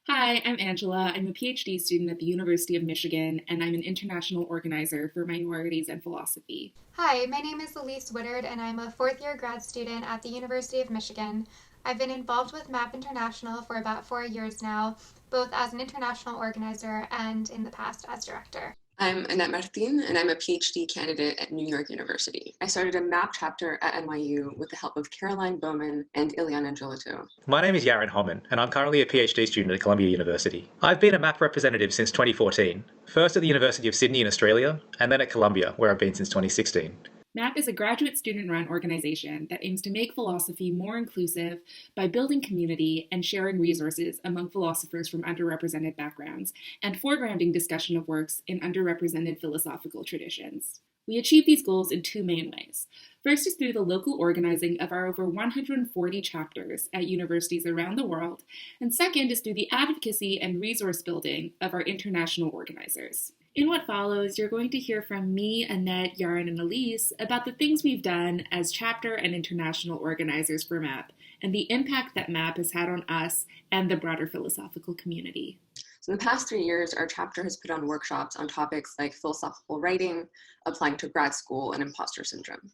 Hi, I'm Angela. I'm a PhD student at the University of Michigan, and I'm an international organizer for minorities and philosophy. Hi, my name is Elise Woodard, and I'm a fourth year grad student at the University of Michigan. I've been involved with MAP International for about 4 years now, both as an international organizer and in the past as director. I'm Annette Martin, and I'm a PhD candidate at New York University. I started a MAP chapter at NYU with the help of Caroline Bowman and Ileana Giolito. My name is Yaron Homan, and I'm currently a PhD student at Columbia University. I've been a MAP representative since 2014, first at the University of Sydney in Australia, and then at Columbia, where I've been since 2016. MAP is a graduate student-run organization that aims to make philosophy more inclusive by building community and sharing resources among philosophers from underrepresented backgrounds and foregrounding discussion of works in underrepresented philosophical traditions. We achieve these goals in two main ways. First is through the local organizing of our over 140 chapters at universities around the world, and second is through the advocacy and resource building of our international organizers. In what follows, you're going to hear from me, Annette, Yaron, and Elise about the things we've done as chapter and international organizers for MAP and the impact that MAP has had on us and the broader philosophical community. So in the past 3 years, our chapter has put on workshops on topics like philosophical writing, applying to grad school, and imposter syndrome.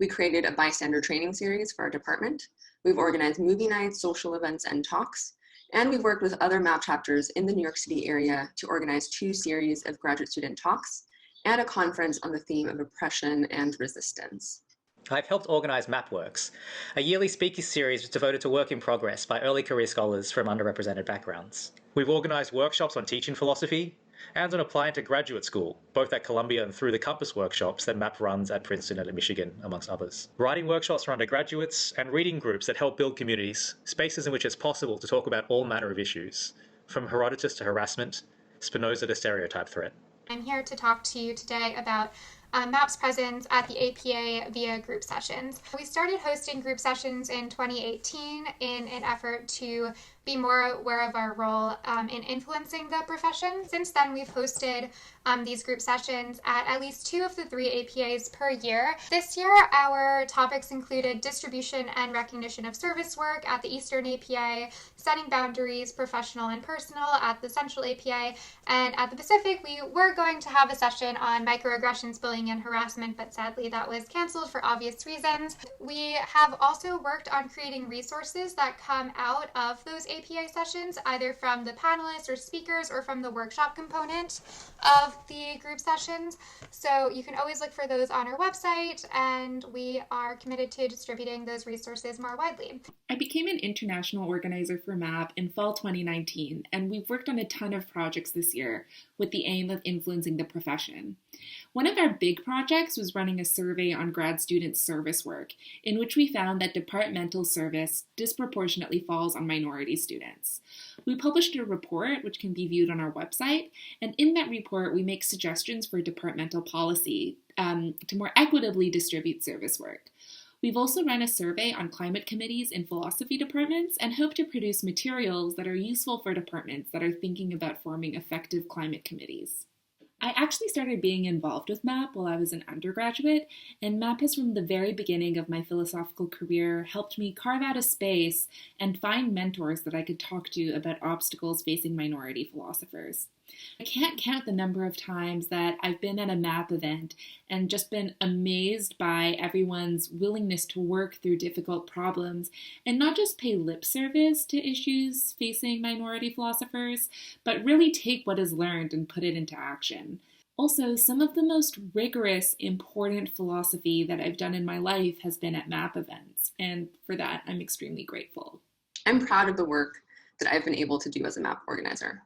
We created a bystander training series for our department. We've organized movie nights, social events, and talks. And we've worked with other MAP chapters in the New York City area to organize 2 series of graduate student talks and a conference on the theme of oppression and resistance. I've helped organise MapWorks, a yearly speaker series devoted to work in progress by early career scholars from underrepresented backgrounds. We've organised workshops on teaching philosophy and on applying to graduate school, both at Columbia and through the campus workshops that MAP runs at Princeton and at Michigan, amongst others. Writing workshops for undergraduates and reading groups that help build communities, spaces in which it's possible to talk about all manner of issues, from Herodotus to harassment, Spinoza to stereotype threat. I'm here to talk to you today about MAP's presence at the APA via group sessions. We started hosting group sessions in 2018 in an effort to be more aware of our role in influencing the profession. Since then, we've hosted these group sessions at least 2 of the 3 APAs per year. This year, our topics included distribution and recognition of service work at the Eastern APA, setting boundaries, professional and personal, at the Central APA, and at the Pacific, we were going to have a session on microaggressions, bullying, and harassment, but sadly that was canceled for obvious reasons. We have also worked on creating resources that come out of those APA sessions, either from the panelists or speakers or from the workshop component of the group sessions. So you can always look for those on our website, and we are committed to distributing those resources more widely. I became an international organizer for MAP in fall 2019, and we've worked on a ton of projects this year with the aim of influencing the profession. One of our big projects was running a survey on grad student service work, in which we found that departmental service disproportionately falls on minority students. We published a report, which can be viewed on our website, and in that report, we make suggestions for departmental policy to more equitably distribute service work. We've also run a survey on climate committees in philosophy departments and hope to produce materials that are useful for departments that are thinking about forming effective climate committees. I actually started being involved with MAP while I was an undergraduate, and MAP has from the very beginning of my philosophical career helped me carve out a space and find mentors that I could talk to about obstacles facing minority philosophers. I can't count the number of times that I've been at a MAP event and just been amazed by everyone's willingness to work through difficult problems and not just pay lip service to issues facing minority philosophers, but really take what is learned and put it into action. Also, some of the most rigorous, important philosophy that I've done in my life has been at MAP events, and for that, I'm extremely grateful. I'm proud of the work that I've been able to do as a MAP organizer.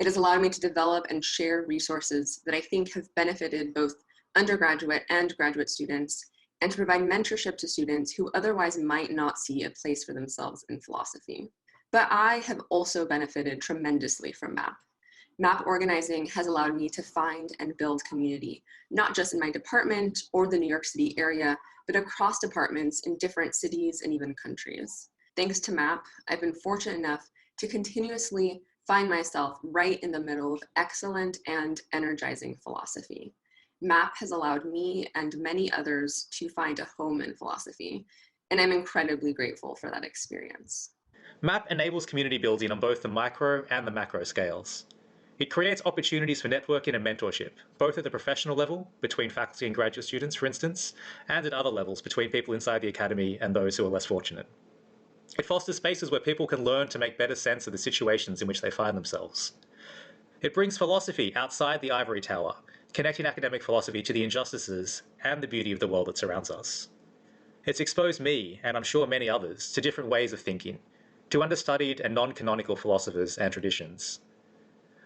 It has allowed me to develop and share resources that I think have benefited both undergraduate and graduate students, and to provide mentorship to students who otherwise might not see a place for themselves in philosophy. But I have also benefited tremendously from MAP. MAP organizing has allowed me to find and build community, not just in my department or the New York City area, but across departments in different cities and even countries. Thanks to MAP, I've been fortunate enough to continuously find myself right in the middle of excellent and energizing philosophy. MAP has allowed me and many others to find a home in philosophy, and I'm incredibly grateful for that experience. MAP enables community building on both the micro and the macro scales. It creates opportunities for networking and mentorship, both at the professional level, between faculty and graduate students, for instance, and at other levels, between people inside the academy and those who are less fortunate. It fosters spaces where people can learn to make better sense of the situations in which they find themselves. It brings philosophy outside the ivory tower, connecting academic philosophy to the injustices and the beauty of the world that surrounds us. It's exposed me, and I'm sure many others, to different ways of thinking, to understudied and non-canonical philosophers and traditions.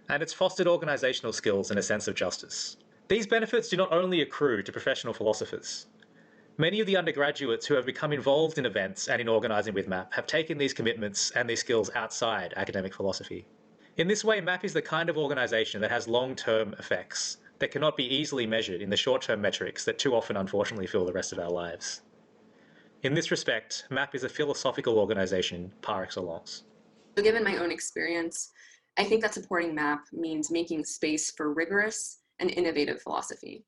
And it's fostered organisational skills and a sense of justice. These benefits do not only accrue to professional philosophers. Many of the undergraduates who have become involved in events and in organising with MAP have taken these commitments and these skills outside academic philosophy. In this way, MAP is the kind of organisation that has long-term effects that cannot be easily measured in the short-term metrics that too often unfortunately fill the rest of our lives. In this respect, MAP is a philosophical organisation par excellence. So given my own experience, I think that supporting MAP means making space for rigorous and innovative philosophy.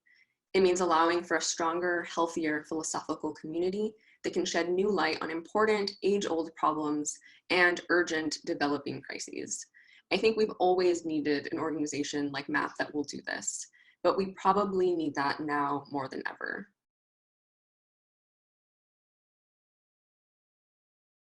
It means allowing for a stronger, healthier philosophical community that can shed new light on important, age-old problems and urgent developing crises. I think we've always needed an organization like MAP that will do this, but we probably need that now more than ever.